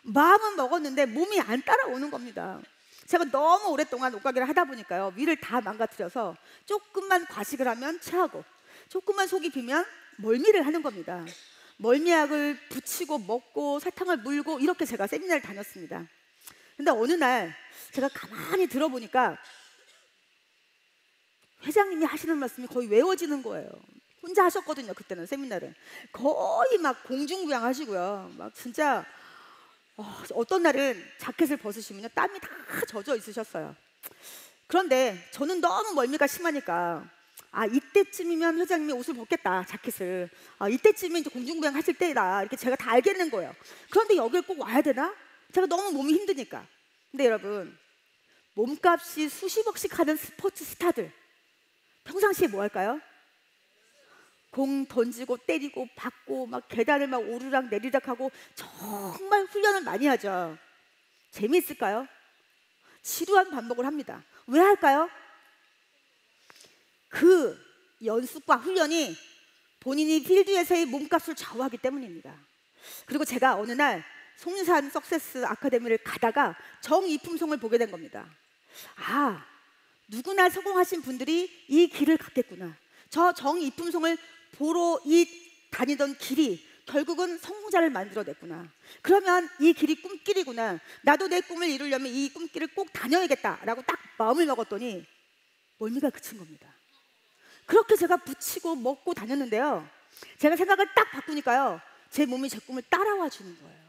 Speaker 1: 마음은 먹었는데 몸이 안 따라오는 겁니다. 제가 너무 오랫동안 옷가게를 하다 보니까요, 위를 다 망가뜨려서 조금만 과식을 하면 체하고, 조금만 속이 비면 멀미를 하는 겁니다. 멀미약을 붙이고 먹고 사탕을 물고 이렇게 제가 세미나를 다녔습니다. 근데 어느 날 제가 가만히 들어보니까 회장님이 하시는 말씀이 거의 외워지는 거예요. 혼자 하셨거든요. 그때는 세미나를 거의 막 공중부양 하시고요. 막 진짜 어떤 날은 자켓을 벗으시면요, 땀이 다 젖어 있으셨어요. 그런데 저는 너무 멀미가 심하니까 이때쯤이면 회장님이 옷을 벗겠다, 자켓을. 이때쯤이면 이제 공중부양 하실 때다, 이렇게 제가 다 알겠는 거예요. 그런데 여길 꼭 와야 되나? 제가 너무 몸이 힘드니까. 근데 여러분, 몸값이 수십억씩 하는 스포츠 스타들 평상시에 뭐 할까요? 공 던지고 때리고 받고 막 계단을 막 오르락 내리락 하고 정말 훈련을 많이 하죠. 재미있을까요? 지루한 반복을 합니다. 왜 할까요? 그 연습과 훈련이 본인이 필드에서의 몸값을 좌우하기 때문입니다. 그리고 제가 어느 날 송산 석세스 아카데미를 가다가 정이품성을 보게 된 겁니다. 누구나 성공하신 분들이 이 길을 갔겠구나. 저 정이품성을 보러 다니던 길이 결국은 성공자를 만들어냈구나. 그러면 이 길이 꿈길이구나. 나도 내 꿈을 이루려면 이 꿈길을 꼭 다녀야겠다라고 딱 마음을 먹었더니 멀미가 그친 겁니다. 그렇게 제가 붙이고 먹고 다녔는데요, 제가 생각을 딱 바꾸니까요, 제 몸이 제 꿈을 따라와 주는 거예요.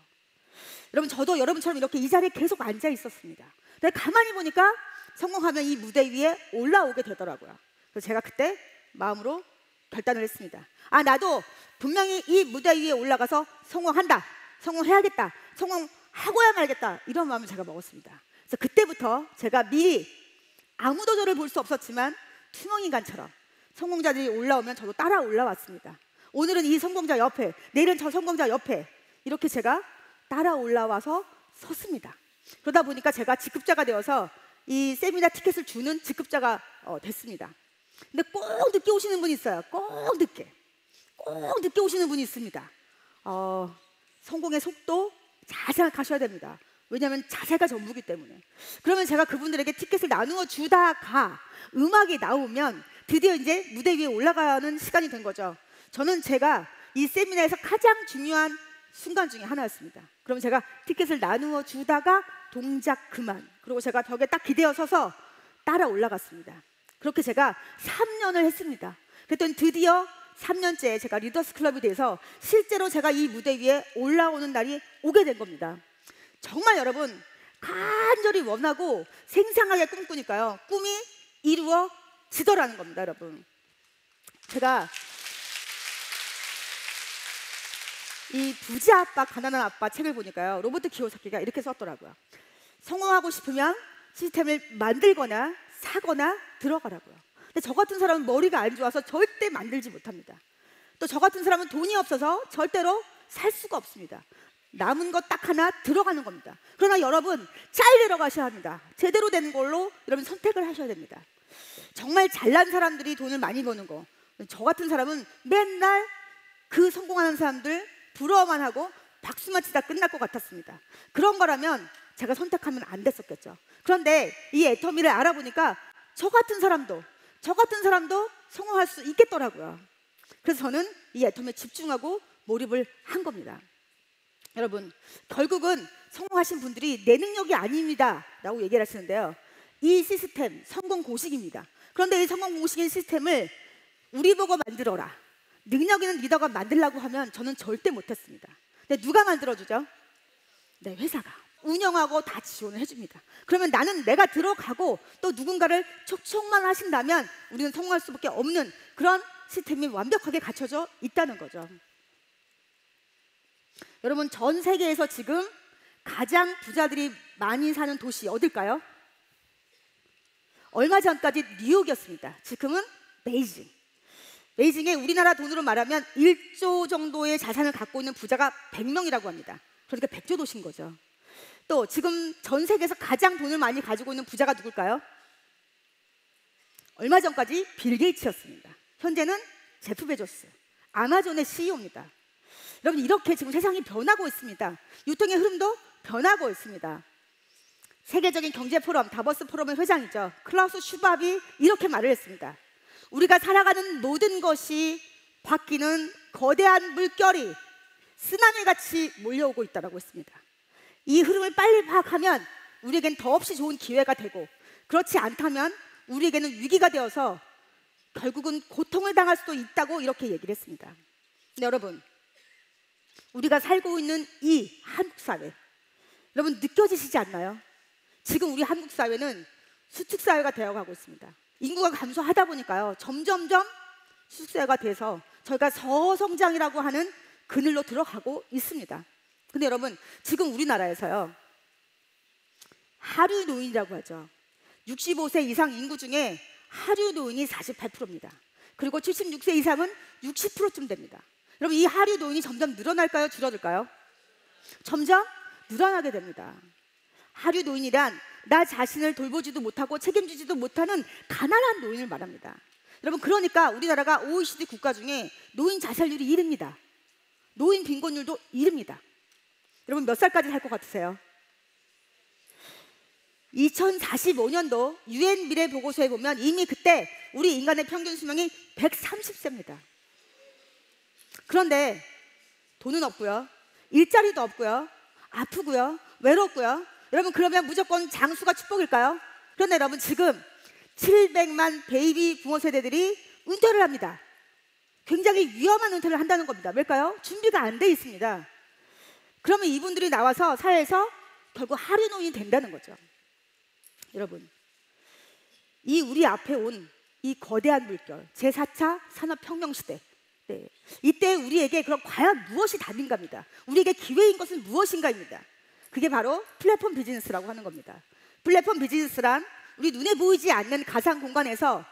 Speaker 1: 여러분, 저도 여러분처럼 이렇게 이 자리에 계속 앉아 있었습니다. 근데 가만히 보니까 성공하면 이 무대 위에 올라오게 되더라고요. 그래서 제가 그때 마음으로 결단을 했습니다. 나도 분명히 이 무대 위에 올라가서 성공한다, 성공해야겠다, 성공하고야 말겠다, 이런 마음을 제가 먹었습니다. 그래서 그때부터 제가 미리 아무도 저를 볼 수 없었지만 투명인간처럼 성공자들이 올라오면 저도 따라 올라왔습니다. 오늘은 이 성공자 옆에, 내일은 저 성공자 옆에, 이렇게 제가 따라 올라와서 섰습니다. 그러다 보니까 제가 직급자가 되어서 이 세미나 티켓을 주는 직급자가 됐습니다. 근데 꼭 늦게 오시는 분이 있어요. 꼭 늦게 오시는 분이 있습니다. 성공의 속도 잘 생각하셔야 됩니다. 왜냐하면 자세가 전부기 때문에. 그러면 제가 그분들에게 티켓을 나누어 주다가 음악이 나오면 드디어 이제 무대 위에 올라가는 시간이 된 거죠. 저는 제가 이 세미나에서 가장 중요한 순간 중에 하나였습니다. 그럼 제가 티켓을 나누어 주다가 동작 그만. 그리고 제가 벽에 딱 기대어 서서 따라 올라갔습니다. 그렇게 제가 3년을 했습니다. 그랬더니 드디어 3년째 제가 리더스 클럽이 돼서 실제로 제가 이 무대 위에 올라오는 날이 오게 된 겁니다. 정말 여러분 간절히 원하고 생생하게 꿈꾸니까요, 꿈이 이루어지더라는 겁니다. 여러분, 제가 이 부자 아빠 가난한 아빠 책을 보니까요, 로버트 키오사키가 이렇게 썼더라고요. 성공하고 싶으면 시스템을 만들거나 사거나 들어가라고요. 근데 저 같은 사람은 머리가 안 좋아서 절대 만들지 못합니다. 또 저 같은 사람은 돈이 없어서 절대로 살 수가 없습니다. 남은 것 딱 하나, 들어가는 겁니다. 그러나 여러분, 잘 들어가셔야 합니다. 제대로 된 걸로 여러분 선택을 하셔야 됩니다. 정말 잘난 사람들이 돈을 많이 버는 거, 저 같은 사람은 맨날 그 성공하는 사람들 부러워만 하고 박수만 치다 끝날 것 같았습니다. 그런 거라면 제가 선택하면 안 됐었겠죠. 그런데 이 애터미를 알아보니까 저 같은 사람도 성공할 수 있겠더라고요. 그래서 저는 이 애터미에 집중하고 몰입을 한 겁니다. 여러분, 결국은 성공하신 분들이 내 능력이 아닙니다 라고 얘기를 하시는데요, 이 시스템 성공 공식입니다. 그런데 이 성공 공식인 시스템을 우리 보고 만들어라, 능력 있는 리더가 만들라고 하면 저는 절대 못했습니다. 근데 누가 만들어주죠? 네, 회사가 운영하고 다 지원을 해줍니다. 그러면 나는 내가 들어가고 또 누군가를 촉촉만 하신다면 우리는 성공할 수밖에 없는 그런 시스템이 완벽하게 갖춰져 있다는 거죠. 여러분, 전 세계에서 지금 가장 부자들이 많이 사는 도시 어딜까요? 얼마 전까지 뉴욕이었습니다. 지금은 베이징. 베이징에 우리나라 돈으로 말하면 1조 정도의 자산을 갖고 있는 부자가 100명이라고 합니다. 그러니까 100조 도시인 거죠. 또 지금 전 세계에서 가장 돈을 많이 가지고 있는 부자가 누굴까요? 얼마 전까지 빌 게이츠였습니다. 현재는 제프 베조스, 아마존의 CEO입니다. 여러분, 이렇게 지금 세상이 변하고 있습니다. 유통의 흐름도 변하고 있습니다. 세계적인 경제 포럼, 다보스 포럼의 회장이죠, 클라우스 슈밥이 이렇게 말을 했습니다. 우리가 살아가는 모든 것이 바뀌는 거대한 물결이 쓰나미같이 몰려오고 있다고 했습니다. 이 흐름을 빨리 파악하면 우리에겐 더없이 좋은 기회가 되고, 그렇지 않다면 우리에게는 위기가 되어서 결국은 고통을 당할 수도 있다고 이렇게 얘기를 했습니다. 근데 여러분, 우리가 살고 있는 이 한국 사회, 여러분 느껴지시지 않나요? 지금 우리 한국 사회는 수축 사회가 되어가고 있습니다. 인구가 감소하다 보니까요, 점점점 수축 사회가 돼서 저희가 저성장이라고 하는 그늘로 들어가고 있습니다. 근데 여러분, 지금 우리나라에서요, 하류 노인이라고 하죠. 65세 이상 인구 중에 하류 노인이 48%입니다. 그리고 76세 이상은 60%쯤 됩니다. 여러분, 이 하류 노인이 점점 늘어날까요? 줄어들까요? 점점 늘어나게 됩니다. 하류 노인이란 나 자신을 돌보지도 못하고 책임지지도 못하는 가난한 노인을 말합니다. 여러분, 그러니까 우리나라가 OECD 국가 중에 노인 자살률이 1위입니다. 노인 빈곤율도 1위입니다. 여러분, 몇 살까지 살 것 같으세요? 2045년도 UN 미래 보고서에 보면 이미 그때 우리 인간의 평균 수명이 130세입니다. 그런데 돈은 없고요, 일자리도 없고요, 아프고요, 외롭고요. 여러분, 그러면 무조건 장수가 축복일까요? 그런데 여러분, 지금 700만 베이비 부모 세대들이 은퇴를 합니다. 굉장히 위험한 은퇴를 한다는 겁니다. 왜일까요? 준비가 안 돼 있습니다. 그러면 이분들이 나와서 사회에서 결국 하류 노인이 된다는 거죠. 여러분, 이 우리 앞에 온 이 거대한 물결, 제4차 산업혁명 시대, 네, 이때 우리에게 그럼 과연 무엇이 답인가입니다. 우리에게 기회인 것은 무엇인가입니다. 그게 바로 플랫폼 비즈니스라고 하는 겁니다. 플랫폼 비즈니스란 우리 눈에 보이지 않는 가상 공간에서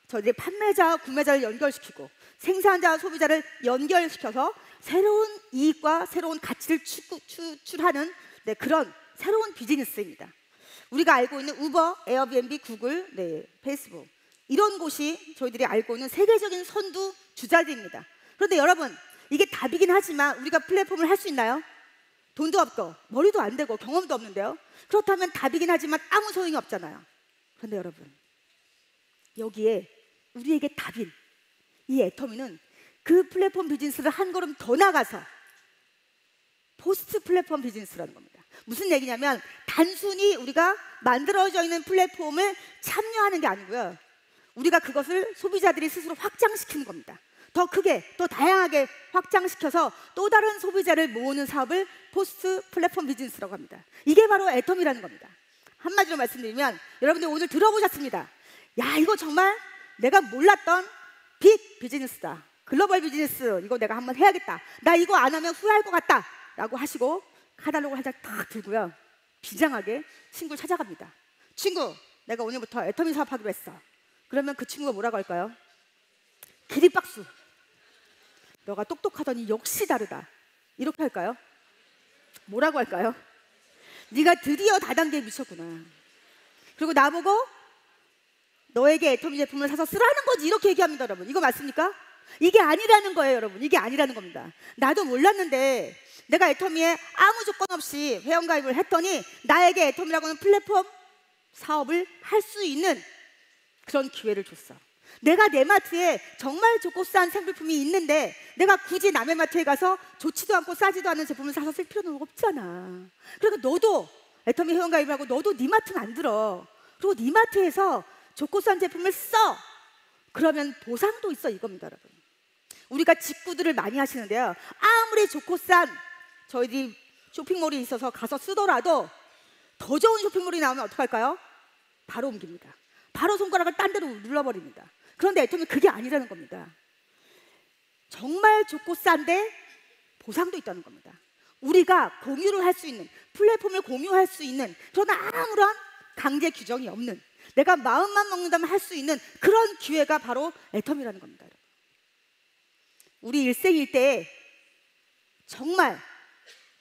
Speaker 1: 저희들이 판매자와 구매자를 연결시키고 생산자와 소비자를 연결시켜서 새로운 이익과 새로운 가치를 추출하는, 네, 그런 새로운 비즈니스입니다. 우리가 알고 있는 우버, 에어비앤비, 구글, 페이스북 이런 곳이 저희들이 알고 있는 세계적인 선두 주자들입니다. 그런데 여러분, 이게 답이긴 하지만 우리가 플랫폼을 할 수 있나요? 돈도 없고 머리도 안 되고 경험도 없는데요. 그렇다면 답이긴 하지만 아무 소용이 없잖아요. 그런데 여러분, 여기에 우리에게 답인 이 애터미는 그 플랫폼 비즈니스를 한 걸음 더 나가서 포스트 플랫폼 비즈니스라는 겁니다. 무슨 얘기냐면 단순히 우리가 만들어져 있는 플랫폼을 참여하는 게 아니고요, 우리가 그것을 소비자들이 스스로 확장시키는 겁니다. 더 크게, 더 다양하게 확장시켜서 또 다른 소비자를 모으는 사업을 포스트 플랫폼 비즈니스라고 합니다. 이게 바로 애터미라는 겁니다. 한마디로 말씀드리면 여러분들 오늘 들어보셨습니다. 야, 이거 정말 내가 몰랐던 빅 비즈니스다. 글로벌 비즈니스, 이거 내가 한번 해야겠다. 나 이거 안 하면 후회할 것 같다 라고 하시고 카탈로그를 살짝 탁 들고요, 비장하게 친구를 찾아갑니다. 친구, 내가 오늘부터 애터미 사업하기로 했어. 그러면 그 친구가 뭐라고 할까요? 기립박수. 너가 똑똑하더니 역시 다르다. 이렇게 할까요? 뭐라고 할까요? 네가 드디어 다단계에 미쳤구나. 그리고 나보고 너에게 애터미 제품을 사서 쓰라는 거지, 이렇게 얘기합니다. 여러분, 이거 맞습니까? 이게 아니라는 거예요. 여러분, 이게 아니라는 겁니다. 나도 몰랐는데 내가 애터미에 아무 조건 없이 회원가입을 했더니 나에게 애터미라고 하는 플랫폼 사업을 할 수 있는 그런 기회를 줬어. 내가 내 마트에 정말 좋고 싼 생필품이 있는데 내가 굳이 남의 마트에 가서 좋지도 않고 싸지도 않은 제품을 사서 쓸 필요는 없잖아. 그러니까 너도 애터미 회원가입을 하고 너도 네 마트는 안 들어. 그리고 네 마트에서 좋고 싼 제품을 써. 그러면 보상도 있어, 이겁니다. 여러분, 우리가 직구들을 많이 하시는데요, 아무리 좋고 싼 저희들이 쇼핑몰이 있어서 가서 쓰더라도 더 좋은 쇼핑몰이 나오면 어떡할까요? 바로 옮깁니다. 바로 손가락을 딴 데로 눌러버립니다. 그런데 애터미 그게 아니라는 겁니다. 정말 좋고 싼데 보상도 있다는 겁니다. 우리가 공유를 할 수 있는, 플랫폼을 공유할 수 있는 그런 아무런 강제 규정이 없는, 내가 마음만 먹는다면 할 수 있는 그런 기회가 바로 애터미라는 겁니다. 우리 일생일대에 정말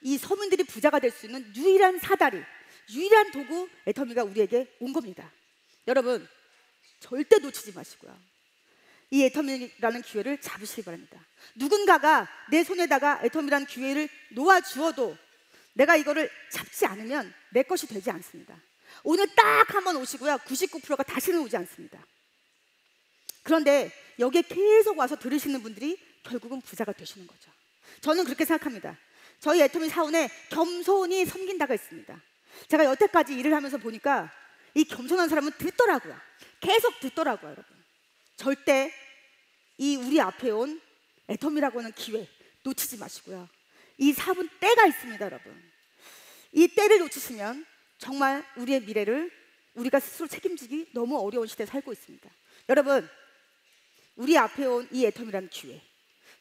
Speaker 1: 이 서민들이 부자가 될 수 있는 유일한 사다리, 유일한 도구 애터미가 우리에게 온 겁니다. 여러분, 절대 놓치지 마시고요, 이 애터미라는 기회를 잡으시기 바랍니다. 누군가가 내 손에다가 애터미라는 기회를 놓아주어도 내가 이거를 잡지 않으면 내 것이 되지 않습니다. 오늘 딱 한번 오시고요, 99%가 다시는 오지 않습니다. 그런데 여기에 계속 와서 들으시는 분들이 결국은 부자가 되시는 거죠. 저는 그렇게 생각합니다. 저희 애터미 사원에 겸손히 섬긴다가 있습니다. 제가 여태까지 일을 하면서 보니까 이 겸손한 사람은 듣더라고요. 계속 듣더라고요. 여러분, 절대 이 우리 앞에 온 애터미라고 하는 기회 놓치지 마시고요. 이 사업은 때가 있습니다. 여러분, 이 때를 놓치시면 정말 우리의 미래를 우리가 스스로 책임지기 너무 어려운 시대에 살고 있습니다. 여러분, 우리 앞에 온 이 애터미라는 기회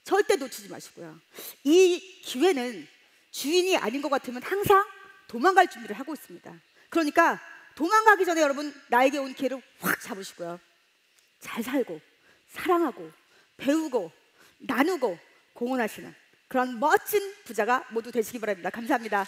Speaker 1: 절대 놓치지 마시고요. 이 기회는 주인이 아닌 것 같으면 항상 도망갈 준비를 하고 있습니다. 그러니까 도망가기 전에 여러분, 나에게 온 기회를 확 잡으시고요, 잘 살고 사랑하고 배우고 나누고 공헌하시는 그런 멋진 부자가 모두 되시기 바랍니다. 감사합니다.